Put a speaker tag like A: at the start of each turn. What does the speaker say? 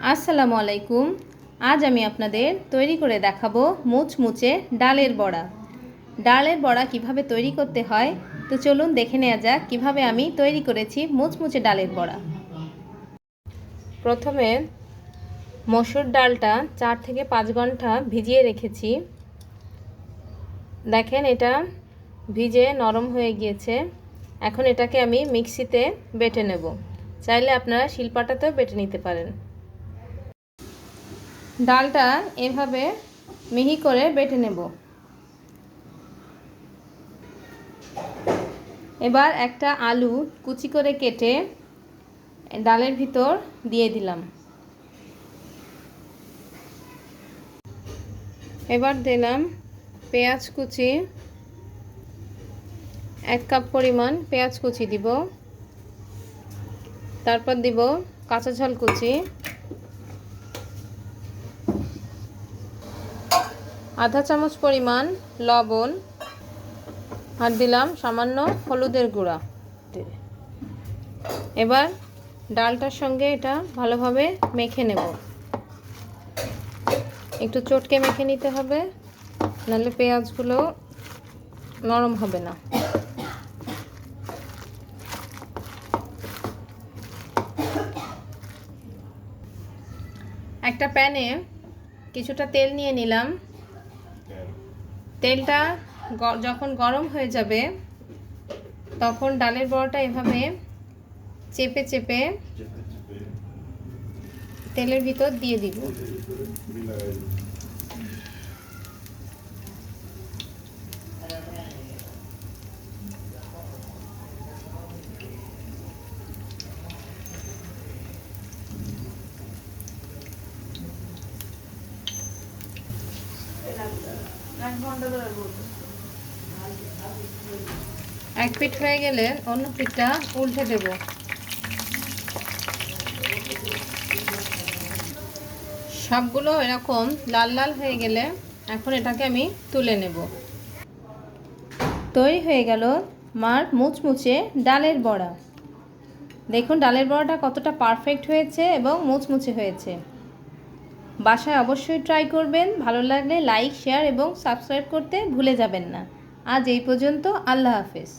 A: আসসালামু আলাইকুম। আজ আমি আপনাদের তৈরি করে দেখাবো মুচমুচে ডালের বড়া। ডালের বড়া কিভাবে তৈরি করতে হয় তো চলুন দেখে নেওয়া যাক কিভাবে আমি তৈরি করেছি মুচমুচে ডালের বড়া। প্রথমে মসুর ডালটা 4 থেকে 5 ঘন্টা ভিজিয়ে রেখেছি। দেখেন এটা ভিজে নরম হয়ে গিয়েছে। এখন এটাকে আমি মিক্সিতে বেটে নেব। চাইলে আপনারা শিলপাটাতেও বেটে নিতে পারেন। ডালটা এভাবে মিহি করে বেটে নেব। এবার একটা আলু কুচি করে কেটে ডালের ভিতর দিয়ে দিলাম। এবার দিলাম পেঁয়াজ কুচি, 1 কাপ পরিমাণ পেঁয়াজ কুচি দিব। তারপর দিব কাঁচা ঝাল কুচি, আধা চামচ পরিমাণ লবণ, আর দিলাম সামান্য হলুদের গুঁড়া। এবার ডালটার সঙ্গে এটা ভালোভাবে মেখে নেব। একটু চটকে মেখে নিতে হবে, নাহলে পেঁয়াজগুলো নরম হবে না। একটা প্যানে কিছুটা তেল নিয়ে নিলাম। তেলটা যখন গরম হয়ে যাবে তখন ডালের বড়াটা এভাবে চেপে চেপে তেলের ভিতর দিয়ে দিব। এক পিঠ হয়ে গেলে অন্য পিঠটা উল্টে দেব। সবগুলো এরকম লাল লাল হয়ে গেলে এখন এটাকে আমি তুলে নেব। তৈরি হয়ে গেল মার মুচমুচে ডালের বড়া। দেখুন ডালের বড়াটা কতটা পারফেক্ট হয়েছে এবং মুচমুচে হয়েছে। বাসায় অবশ্যই ট্রাই করবেন। ভালো লাগলে লাইক, শেয়ার এবং সাবস্ক্রাইব করতে ভুলে যাবেন না। আজ এই পর্যন্ত। আল্লাহ হাফেজ।